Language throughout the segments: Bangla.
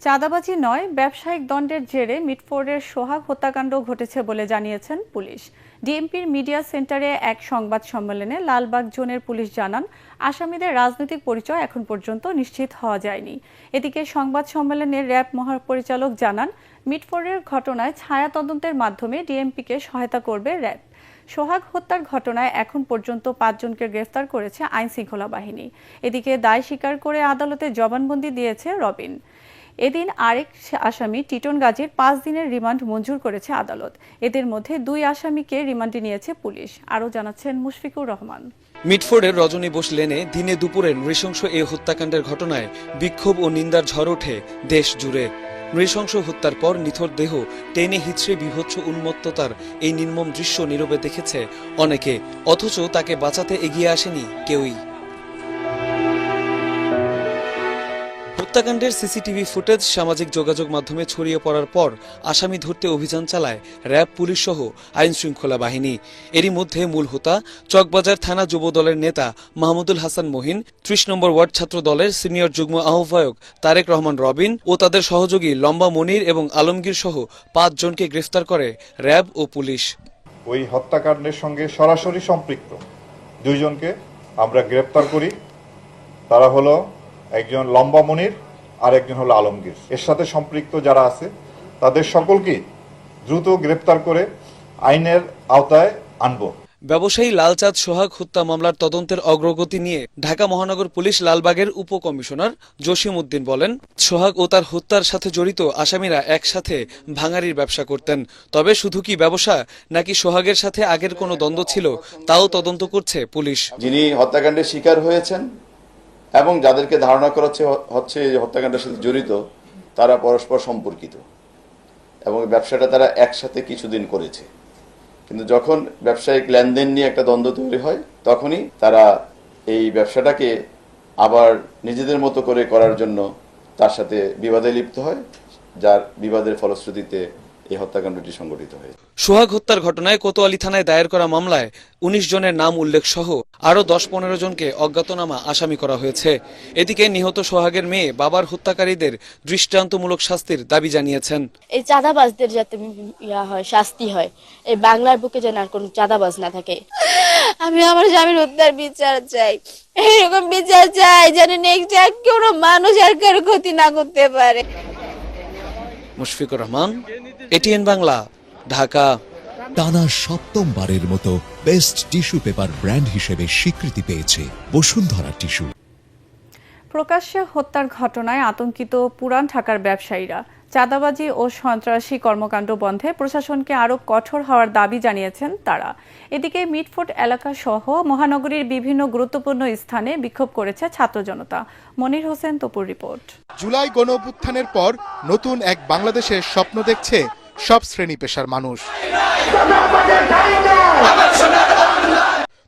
চাঁদাবাজি নয়, ব্যবসায়িক দ্বন্দ্বের জেরে মিটফোর্ডের সোহাগ হত্যাকাণ্ড ঘটেছে বলে জানিয়েছেন পুলিশ। ডিএমপির মিডিয়া সেন্টারে এক সংবাদ সম্মেলনে লালবাগ জোনের পুলিশ জানান, আসামিদের রাজনৈতিক পরিচয় এখন পর্যন্ত নিশ্চিত হওয়া যায়নি। এদিকে সংবাদ সম্মেলনে র্যাব মহাপরিচালক জানান, মিটফোর্ডের ঘটনায় ছায়া তদন্তের মাধ্যমে ডিএমপিকে সহায়তা করবে র্যাব। সোহাগ হত্যার ঘটনায় এখন পর্যন্ত 5 জনকে গ্রেফতার করেছে আইনশৃঙ্খলা বাহিনী। এদিকে দায় স্বীকার করে আদালতে জবানবন্দি দিয়েছে রবিন। এদিন আরেক আসামি টিটন গাজীর 5 দিনের রিমান্ড মঞ্জুর করেছে আদালত। এদের মধ্যে 2 আসামিকে রিমান্ডে নিয়েছে পুলিশ। আরও জানাচ্ছেন মুশফিকুর রহমান। মিটফোর্ডের রজনী বোস লেনে দিনে দুপুরে নৃশংস এই হত্যাকাণ্ডের ঘটনায় বিক্ষোভ ও নিন্দার ঝড় ওঠে দেশ জুড়ে। নৃশংস হত্যার পর নিথর দেহ টেনে হিচড়ে বিভৎস উন্মত্ততার এই নির্মম দৃশ্য নীরবে দেখেছে অনেকে, অথচ তাকে বাঁচাতে এগিয়ে আসেনি কেউই। হত্যাকাণ্ডের সিসিটিভি ফুটেজ সামাজিক যোগাযোগ মাধ্যমে ছড়িয়ে পড়ার পর আসামি ধরতে অভিযান চালায় র্যাব, পুলিশ সহ আইনশৃঙ্খলা বাহিনী। এরই মধ্যে মূল হোতা চকবাজার থানা যুব দলের নেতা মাহমুদুল হাসান মহিন, 30 নম্বর ওয়ার্ড ছাত্র দলের সিনিয়র যুগ্ম আহ্বায়ক তারেক রহমান রবিন ও তাদের সহযোগী লম্বা মনির এবং আলমগীর সহ 5 জনকে গ্রেফতার করে র্যাব ও পুলিশ। ওই হত্যাকাণ্ডের সঙ্গে সরাসরি সম্পৃক্ত 2 জনকে আমরা গ্রেফতার করি। তারা হলো একজন লম্বা মনির আর একজন হলো আলমগীর। এর সাথে সম্পৃক্ত যারা আছে তাদের সকলকে দ্রুত গ্রেফতার করে আইনের আওতায় আনব। ব্যবসায়ী লালচাঁদ সোহাগ হত্যা মামলার তদন্তের অগ্রগতি নিয়ে ঢাকা মহানগর পুলিশ লালবাগের উপকমিশনার জসিম উদ্দিন বলেন, সোহাগ ও তার হত্যার সাথে জড়িত আসামিরা একসাথে ভাঙারির ব্যবসা করতেন। তবে শুধু কি ব্যবসা নাকি সোহাগের সাথে আগের কোনো দ্বন্দ্ব ছিল তাও তদন্ত করছে পুলিশ। যিনি হত্যাকাণ্ডের শিকার হয়েছেন এবং যাদেরকে ধারণা করা হচ্ছে হত্যাকাণ্ডের সাথে জড়িত, তারা পরস্পর সম্পর্কিত এবং ব্যবসাটা তারা একসাথে কিছুদিন করেছে। কিন্তু যখন ব্যবসায়িক লেনদেন নিয়ে একটা দ্বন্দ্ব তৈরি হয়, তখনই তারা এই ব্যবসাটাকে আবার নিজেদের মতো করে করার জন্য তার সাথে বিবাদে লিপ্ত হয়, যার বিবাদের ফলশ্রুতিতে এই হত্যাকাণ্ডটি সংঘটিত হয়েছে। সোহাগ হত্যার ঘটনায় কোতোয়ালি থানায় দায়ের করা মামলায় 19 জনের নাম উল্লেখ সহ আরও 10-15 জনকে অজ্ঞাতনামা আসামি করা হয়েছে। এদিকে নিহত সোহাগের মেয়ে বাবার হত্যাকারীদের দৃষ্টান্তমূলক শাস্তির দাবি জানিয়েছেন। এই চাঁদাবাজদের যাতে শাস্তি হয়, এই বাংলার বুকে যেন আর কোনো চাঁদাবাজ না থাকে। আমি আমার স্বামীর হত্যার বিচার চাই, এরকম বিচার চাই যেন নেক্সট কোনো মানুষ আর কারো ক্ষতি না করতে পারে। মুশফিকুর রহমান, এটিএন বাংলা, ঢাকা। টানা 7মবারের মতো বেস্ট টিস্যু পেপার ব্র্যান্ড হিসেবে স্বীকৃতি পেয়েছে বসুন্ধরা টিস্যু। প্রকাশ্যে হত্যার ঘটনায় আতঙ্কিত পুরান ঢাকার ব্যবসায়ীরা চাঁদাবাজি ও সন্ত্রাসী কর্মকাণ্ড বন্ধে প্রশাসনকে আরও কঠোর হওয়ার দাবি জানিয়েছেন তারা। এদিকে মিটফোর্ড এলাকা সহ মহানগরীর বিভিন্ন গুরুত্বপূর্ণ স্থানে বিক্ষোভ করেছে ছাত্র জনতা। মনির হোসেন তপুর রিপোর্ট। জুলাই গণঅভ্যুত্থানের পর নতুন এক বাংলাদেশের স্বপ্ন দেখছে সব শ্রেণী পেশার মানুষ।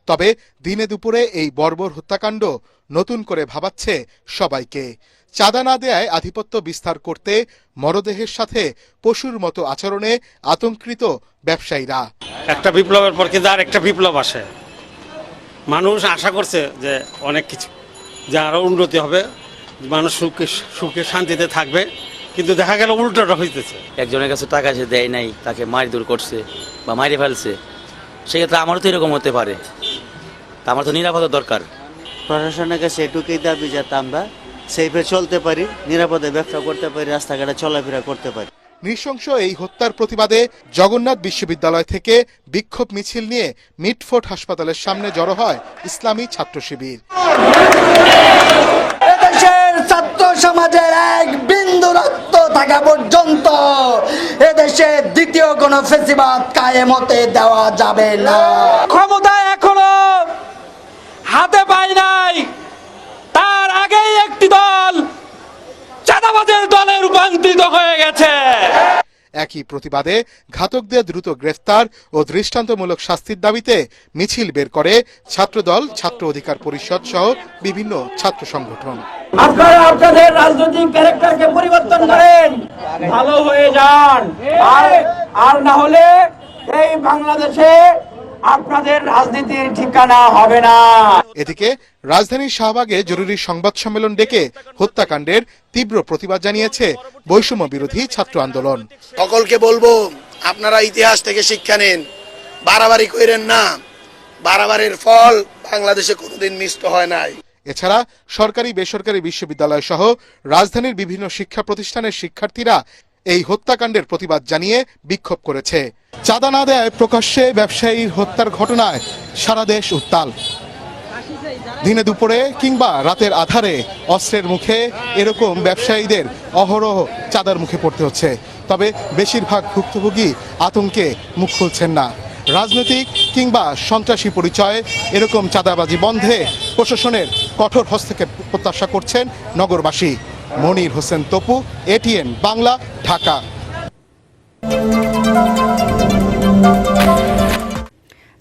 তবে দিনে দুপুরে এই বর্বর হত্যাকাণ্ড নতুন করে ভাবাচ্ছে সবাইকে। চাঁদা না দেয়ায় আধিপত্য বিস্তার করতে মরদেহের সাথে পশুর মতো আচরণে আতঙ্কিত ব্যবসায়ীরা। একটা বিপ্লবের পর কিন্তু আর একটা বিপ্লব আসে। মানুষ আশা করছে যে অনেক কিছু, যে আরো উন্নতি হবে, মানুষ সুখে শান্তিতে থাকবে, কিন্তু দেখা গেল উল্টোটা হইতেছে। একজনের কাছে টাকা সে দেয় নাই, তাকে মারধর করছে বা মারি ফেলছে, সেক্ষেত্রে আমারও তো এরকম হতে পারে। তা আমার তো নিরাপত্তা দরকার। প্রশাসনের কাছে এটুকুই দাবি যাতে আমরা সেইভাবে চলতে পারি, নিরাপদে ব্যবসা করতে পারি, রাস্তাঘাটে চলাফেরা করতে পারি। নৃশংস এই হত্যার প্রতিবাদে জগন্নাথ বিশ্ববিদ্যালয় থেকে বিক্ষোভ মিছিল নিয়ে মিটফোর্ড হাসপাতালের সামনে জড়ো হয় ইসলামী ছাত্র শিবির। এদেশের ছাত্র সমাজের এক বিন্দু রক্ত থাকা পর্যন্ত এদেশে দ্বিতীয় কোন ফেসিবাদ কায়েম হতে দেওয়া যাবে না। ক্ষমতা এখনো হাতে পায় নাই, তার আগেই একটি দল চাঁদাবাজের দলে রূপান্তরিত হয়ে গেছে। একই প্রতিবাদে ঘাতকদের দ্রুত গ্রেফতার ও দৃষ্টান্তমূলক শাস্তির দাবিতে মিছিল বের করে ছাত্রদল, ছাত্র অধিকার পরিষদ সহ বিভিন্ন ছাত্র সংগঠন। আপনারা আপনাদের রাজনৈতিক ক্যারেক্টারকে পরিবর্তন করেন, ভালো হয়ে যান, আর না হলে এই বাংলাদেশে আপনাদের রাজনীতির ঠিকানা হবে না। এদিকে রাজধানীর শাহবাগে জরুরি সংবাদ সম্মেলন ডেকে হত্যাকাণ্ডের তীব্র প্রতিবাদ জানিয়েছে বৈষম্য বিরোধী ছাত্র আন্দোলন। সকলকে বলবো, আপনারা ইতিহাস থেকে শিক্ষা নিন, বাড়াবাড়ি করেন না। বাড়াবাড়ির ফল বাংলাদেশে কোনোদিন মিষ্ট হয় নাই। এছাড়া সরকারি বেসরকারি বিশ্ববিদ্যালয় সহ রাজধানীর বিভিন্ন শিক্ষা প্রতিষ্ঠানের শিক্ষার্থীরা এই হত্যাকাণ্ডের প্রতিবাদ জানিয়ে বিক্ষোভ করেছে। চাঁদা না দেয় প্রকাশ্যে ব্যবসায়ীর হত্যার ঘটনায় সারা দেশ উত্তাল। দিনে দুপুরে কিংবা রাতের আধারে অস্ত্রের মুখে এরকম ব্যবসায়ীদের অহরহ চাঁদার মুখে পড়তে হচ্ছে। তবে বেশিরভাগ ভুক্তভোগী আতঙ্কে মুখ খুলছেন না। রাজনৈতিক কিংবা সন্ত্রাসী পরিচয়ে এরকম চাঁদাবাজি বন্ধে প্রশাসনের কঠোর হস্তক্ষেপ প্রত্যাশা করছেন নগরবাসী। মনির হোসেন তপু, এটিএন বাংলা, ঢাকা।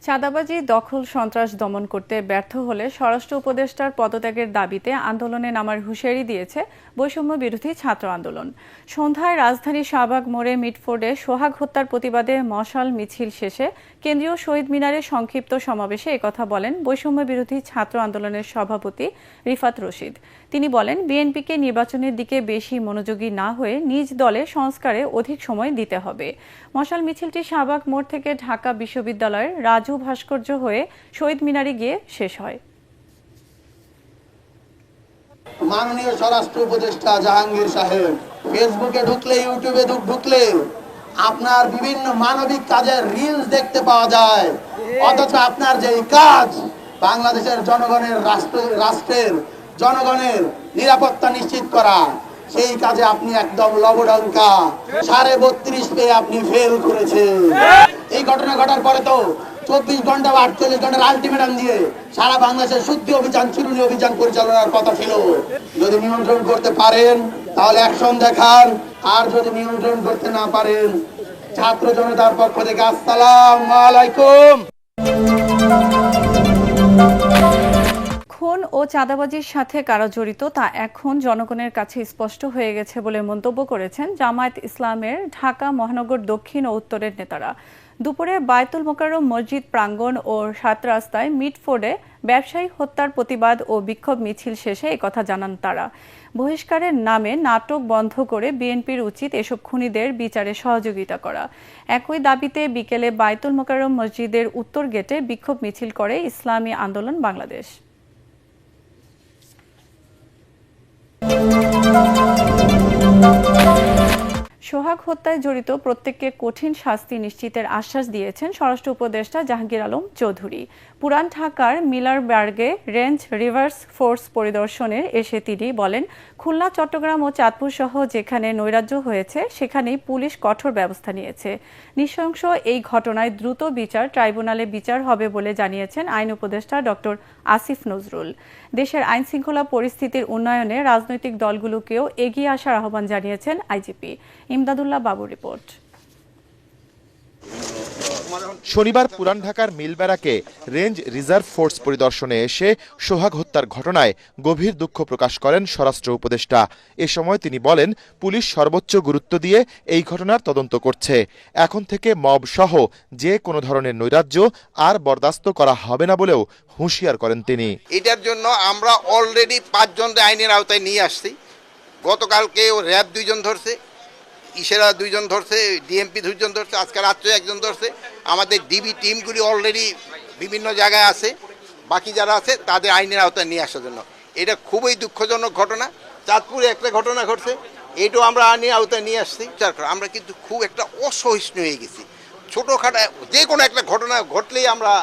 চাঁদাবাজি, দখল, সন্ত্রাস দমন করতে ব্যর্থ হলে স্বরাষ্ট্র উপদেষ্টার পদত্যাগের দাবিতে আন্দোলনে নামার হুঁশিয়ারি দিয়েছে বৈষম্য বিরোধী ছাত্র আন্দোলন। সন্ধ্যায় রাজধানীর শাহবাগ মোড়ে মিটফোর্ডে সোহাগ হত্যার প্রতিবাদে মশাল মিছিল শেষে কেন্দ্রীয় শহীদ মিনারে সংক্ষিপ্ত সমাবেশে একথা বলেন বৈষম্য বিরোধী ছাত্র আন্দোলনের সভাপতি রিফাত রশিদ। তিনি বলেন, বিএনপিকে নির্বাচনের দিকে বেশি মনোযোগী না হয়ে নিজ দলে সংস্কারে অধিক সময় দিতে হবে। মশাল মিছিলটি শাহবাগ মোড় থেকে ঢাকা বিশ্ববিদ্যালয়ের রাজু ভাস্কর্য হয়ে শহীদ মিনারে গিয়ে শেষ হয়। মাননীয় স্বরাষ্ট্র উপদেষ্টা জাহাঙ্গীর সাহেব, ফেসবুকে ঢুকলে, ইউটিউবে ঢুকলে আপনার বিভিন্ন মানবিক কাজের রিলস দেখতে পাওয়া যায়, অথচ আপনার যে কাজ বাংলাদেশের জনগণের রাষ্ট্রের জনগণের নিরাপত্তা নিশ্চিত করা, সেই কাজে আপনি একদম লবডঙ্কা ৩.৫ পেয়ে আপনি ফেল করেছেন। এই ঘটনা ঘটার পরে তো ২৪ ঘন্টা বা ৪৮ ঘন্টার আলটিমেটাম দিয়ে সারা বাংলাদেশের শুদ্ধি অভিযান, চিরুনি অভিযান পরিচালনার কথা ছিল। যদি নিয়ন্ত্রণ করতে পারেন তাহলে অ্যাকশন দেখান, আর যদি নিয়ন্ত্রণ করতে না পারেন, ছাত্র জনতার পক্ষ থেকে আসসালামু আলাইকুম। খুন ও চাঁদাবাজির সাথে কারা জড়িত তা এখন জনগণের কাছে স্পষ্ট হয়ে গেছে বলে মন্তব্য করেছেন জামায়াত ইসলামের ঢাকা মহানগর দক্ষিণ ও উত্তরের নেতারা। দুপুরে বায়তুল মোকাররম মসজিদ প্রাঙ্গণ ও ৭ রাস্তায় মিটফোর্ডে ব্যবসায়ী হত্যার প্রতিবাদ ও বিক্ষোভ মিছিল শেষে একথা জানান তারা। বহিষ্কারের নামে নাটক বন্ধ করে বিএনপির উচিত এসব খুনিদের বিচারে সহযোগিতা করা। একই দাবিতে বিকেলে বায়তুল মোকাররম মসজিদের উত্তর গেটে বিক্ষোভ মিছিল করে ইসলামী আন্দোলন বাংলাদেশ। সোহাগ হত্যায় জড়িত প্রত্যেককে কঠিন শাস্তি নিশ্চিতের আশ্বাস দিয়েছেন স্বরাষ্ট্র উপদেষ্টা জাহাঙ্গীর আলম চৌধুরী। পুরান ঢাকার মিলারবার্গে রেঞ্জ রিভার্স ফোর্স পরিদর্শনে এসে তিনি বলেন, খুলনা, চট্টগ্রাম ও চাঁদপুর সহ যেখানে নৈরাজ্য হয়েছে সেখানেই পুলিশ কঠোর ব্যবস্থা নিয়েছে। নৃশংস এই ঘটনায় দ্রুত বিচার ট্রাইব্যুনালে বিচার হবে বলে জানিয়েছেন আইন উপদেষ্টা ডক্টর আসিফ নজরুল। দেশের আইনশৃঙ্খলা পরিস্থিতির উন্নয়নে রাজনৈতিক দলগুলোকেও এগিয়ে আসার আহ্বান জানিয়েছেন আইজিপি। ইমদাদুল্লাহ বাবুর রিপোর্ট। শনিবার পুরান ঢাকার মিলব্যারাকে রেঞ্জ রিজার্ভ ফোর্স পরিদর্শনে এসে সোহাগ হত্যার ঘটনায় গভীর দুঃখ প্রকাশ করেন স্বরাষ্ট্র উপদেষ্টা। এ সময় তিনি বলেন, পুলিশ সর্বোচ্চ গুরুত্ব দিয়ে এই ঘটনার তদন্ত করছে। এখন থেকে মব সহ যে কোনো ধরনের নৈরাজ্য আর বরদাস্ত করা হবে না বলেও হুঁশিয়ার করেন তিনি। এটার জন্য আমরা অলরেডি 5 জনকে আইনের আওতায় নিয়ে আসছি। গতকালকে র্যাব 2 জন ধরছে, ইশারা 2 জন ধরছে, ডিএমপি 2 জন ধরছে, আজকে রাত্রে 1 জন ধরছে। আমাদের ডিবি টিমগুলি অলরেডি বিভিন্ন জায়গায় আছে, বাকি যারা আছে তাদের আইনের আওতায় নিয়ে আসার জন্য। এটা খুবই দুঃখজনক ঘটনা। চাঁদপুরে একটা ঘটনা ঘটছে, এটাও আমরা আইনের আওতায় নিয়ে আসছি। আমরা কিন্তু খুব একটা অসহিষ্ণু হয়ে গেছি। ছোটোখাটো যে কোনো একটা ঘটনা ঘটলেই আমরা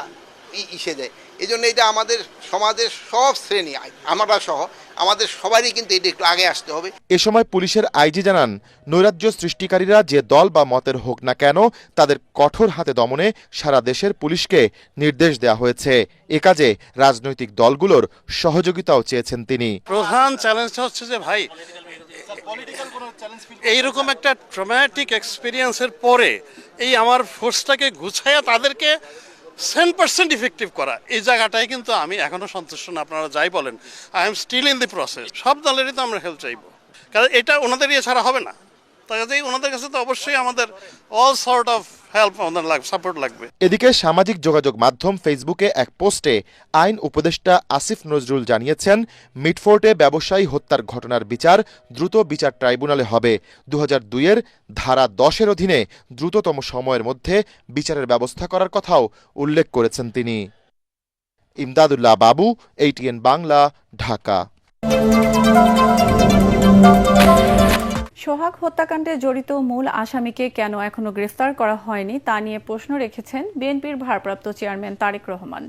ইসে যাই। এই জন্য এটা আমাদের সমাজের সব শ্রেণী, আমরা সহ আমাদের সবারই কিন্তু এটা একটু আগে আসতে হবে। এ সময় পুলিশের আইজি জানান, নৈরাজ্য সৃষ্টিকারীরা যে দল বা মতের হোক না কেন, তাদের কঠোর হাতে দমনে সারা দেশের পুলিশকে নির্দেশ দেওয়া হয়েছে। এ কাজে রাজনৈতিক দলগুলোর সহযোগিতাও চেয়েছেন তিনি। প্রধান চ্যালেঞ্জটা হচ্ছে যে ভাই, এইরকম একটা ট্রমাটিক এক্সপিরিয়েন্সের পরে এই আমার ফোর্সটাকে গুছাইয়া তাদেরকে 100% ইফেক্টিভ করা, এই জায়গাটায় কিন্তু আমি এখনো সন্তুষ্ট না। আপনারা যাই বলেন, I am still in the process. সব দলেরই তো আমরা হেল্প চাইবো, কারণ এটা ওনাদের ইয়ে ছাড়া হবে না। কাজেই ওনাদের কাছে তো অবশ্যই আমাদের অল সর্ট অফ হেল্প আমাদের সাপোর্ট লাগবে। এদিকে সামাজিক যোগাযোগ মাধ্যম ফেসবুকে এক পোস্টে আইন উপদেষ্টা আসিফ নজরুল জানিয়েছেন, মিটফোর্টে ব্যবসায়ী হত্যার ঘটনার বিচার দ্রুত বিচার ট্রাইব্যুনালে হবে। 2002-এর ধারা 10-এর অধীনে দ্রুততম সময়ের মধ্যে বিচারের ব্যবস্থা করার কথাও উল্লেখ করেছেন তিনি। ইমদাদুল্লাহ বাবু, ATN বাংলা, ঢাকা। সোহাগ হত্যাকাণ্ডে জড়িত মূল আসামিকে কেন এখনো গ্রেফতার করা হয়নি তা নিয়ে প্রশ্ন রেখেছেন বিএনপির ভারপ্রাপ্ত চেয়ারম্যান তারেক রহমান।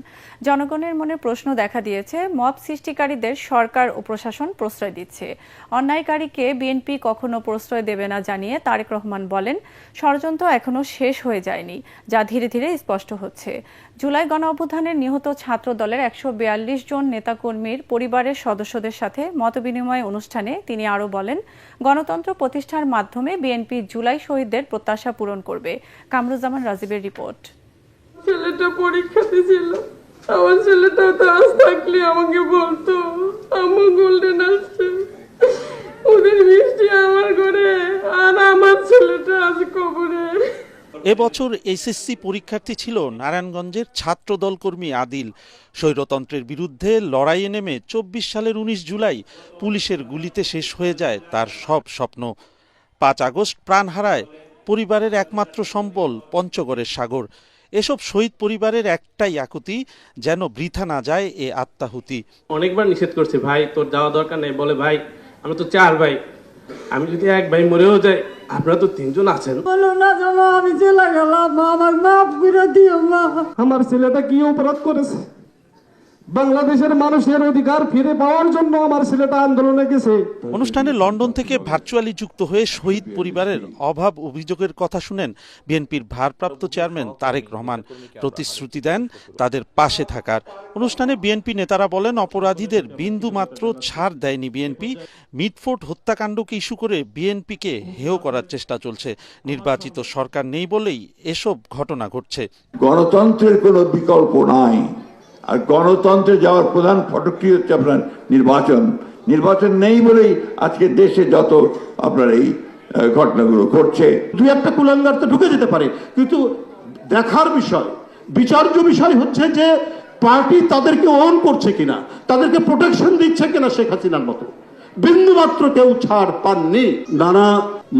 জনগণের মনে প্রশ্ন দেখা দিয়েছে, মব সৃষ্টিকারীদের সরকার ও প্রশাসন প্রশ্রয় দিচ্ছে, অন্যায়কারীকে বিএনপি কখনো প্রশ্রয় দেবে না জানিয়ে তারেক রহমান বলেন, ষড়যন্ত্র এখনো শেষ হয়ে যায়নি, যা ধীরে ধীরে স্পষ্ট হচ্ছে। জুলাই গণঅভ্যুত্থানে নিহত ছাত্র দলের 142 জন নেতাকর্মীর পরিবারের সদস্যদের সাথে মতবিনিময় অনুষ্ঠানে তিনি আরও বলেন, গণতন্ত্র প্রতিষ্ঠার মাধ্যমে বিএনপি জুলাই শহীদদের প্রত্যাশা পূরণ করবে। কামরুজ্জামান রাজীবের রিপোর্ট। ছেলেটা পরীক্ষাতে ছিল, আমার ছেলেটাও তো আজ থাকলে আমাকে বলতো আমার গোল্ডেন আসছে, ওদের মিষ্টি আমার ঘরে, আর আমার ছেলেটা আজ কবরে। এবছর SSC পরীক্ষার্থী ছিল নারায়ণগঞ্জের ছাত্রদল কর্মী আদিল। স্বৈরতন্ত্রের বিরুদ্ধে লড়াইয়ে নেমে 24 সালের 19 জুলাই পুলিশের গুলিতে শেষ হয়ে যায় তার সব স্বপ্ন। 5 আগস্ট প্রাণ হারায় পরিবারের একমাত্র সম্বল পঞ্চগড়ের সাগর। এসব শহীদ পরিবারের একটাই আকুতি, যেন বৃথা না যায় এ আত্মাহুতি। অনেকবার নিষেধ করছে, ভাই তোর যাওয়া দরকার নেই, বলে ভাই আমরা তো 4 ভাই, আমি যদি এক ভাই মরেও যাই আপনারা তো 3 জন আছেন। বলো না জানো আমি চলে গেলাম, আমার মাফ করে দিও মা। আমার ছেলেটা কি অপরাধ করেছে? বাংলাদেশের মানুষের অধিকার ফিরে পাওয়ার জন্য আমার ছেলেটা আন্দোলনে গেছে। অনুষ্ঠানে লন্ডন থেকে ভার্চুয়ালি যুক্ত হয়ে শহীদ পরিবারের অভাব অভিযোগের কথা শুনেন বিএনপির ভারপ্রাপ্ত চেয়ারম্যান তারেক রহমান। প্রতিশ্রুতি দেন তাদের পাশে থাকার। অনুষ্ঠানে বিএনপি নেতারা বলেন, অপরাধীদের বিন্দু মাত্র ছাড় দেয়নি বিএনপি। মিটফোর্ট হত্যাকাণ্ডকে ইস্যু করে বিএনপিকে হেয় করার চেষ্টা চলছে। নির্বাচিত সরকার নেই বলেই এসব ঘটনা ঘটছে। গণতন্ত্রের কোনো বিকল্প নাই, আর গণতন্ত্রে যাওয়ার প্রধান ফটকটি হচ্ছে আপনার নির্বাচন। নির্বাচন নেই বলেই আজকে দেশে যত আপনার এই ঘটনাগুলো ঘটছে। দুই একটা কুলাঙ্গার তো ঢুকে যেতে পারে, কিন্তু দেখার বিষয়, বিচার্য বিষয় হচ্ছে যে পার্টি তাদেরকে অন করছে কিনা, তাদেরকে প্রোটেকশন দিচ্ছে কিনা। শেখ হাসিনার মতো বিন্দু মাত্র কেউ ছাড় পাননি। নানা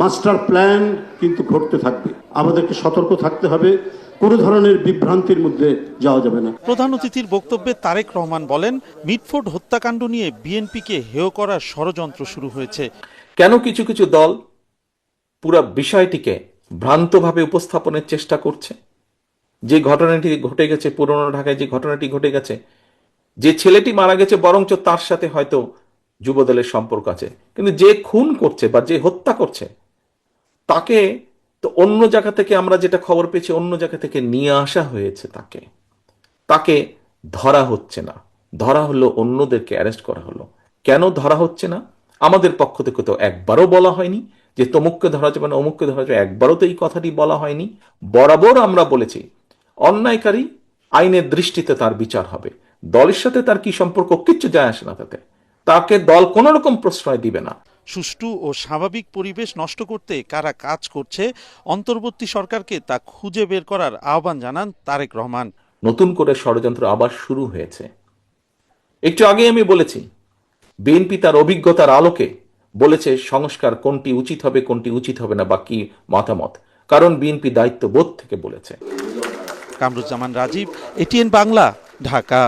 মাস্টার প্ল্যান কিন্তু ঘটতে থাকবে, আমাদেরকে সতর্ক থাকতে হবে, কোনো ধরনের বিভ্রান্তির মধ্যে যাওয়া যাবে না। প্রধান অতিথির বক্তব্যে তারেক রহমান বলেন, মিটফোর্ট হত্যাকাণ্ড নিয়ে বিএনপিকে হেয় করার ষড়যন্ত্র শুরু হয়েছে। কেন কিছু কিছু দল পুরো বিষয়টিকে ভ্রান্তভাবে উপস্থাপনের চেষ্টা করছে? যে ঘটনাটি ঘটে গেছে পুরনো ঢাকায়, যে ঘটনাটি ঘটে গেছে, যে ছেলেটি মারা গেছে বরঞ্চ তার সাথে হয়তো যুবদলের সম্পর্ক আছে, কিন্তু যে খুন করছে বা যে হত্যা করছে তাকে তো অন্য জায়গা থেকে, আমরা যেটা খবর পেয়েছি, অন্য জায়গা থেকে নিয়ে আসা হয়েছে। তাকে ধরা হচ্ছে না, ধরা হলো অন্যদেরকে অ্যারেস্ট করা হলো। কেন ধরা হচ্ছে না? আমাদের পক্ষ থেকে তো একবারও বলা হয়নি যে তমুককে ধরা যাবে না, অমুককে ধরা যাবে, একবারও তো এই কথাটি বলা হয়নি। বরাবর আমরা বলেছি অন্যায়কারী আইনের দৃষ্টিতে তার বিচার হবে। দলের সাথে তার কি সম্পর্ক, কিচ্ছু যায় আসে না তাতে। তাকে দল কোন রকম প্রশ্রয় দিবে না। সুষ্ঠু ও স্বাভাবিক পরিবেশ নষ্ট করতে কারা কাজ করছে, অন্তর্বর্তী সরকারকে তা খুঁজে বের করার আহ্বান জানান তারেক রহমান। নতুন করে ষড়যন্ত্র আবার শুরু হয়েছে। একটু আগে আমি বলেছি, বিএনপি তার অভিজ্ঞতার আলোকে বলেছে সংস্কার কোনটি উচিত হবে, কোনটি উচিত হবে না, বা কি মতামত, কারণ বিএনপি দায়িত্ববোধ থেকে বলেছে। কামরুজ্জামান রাজীব, ATN বাংলা, ঢাকা।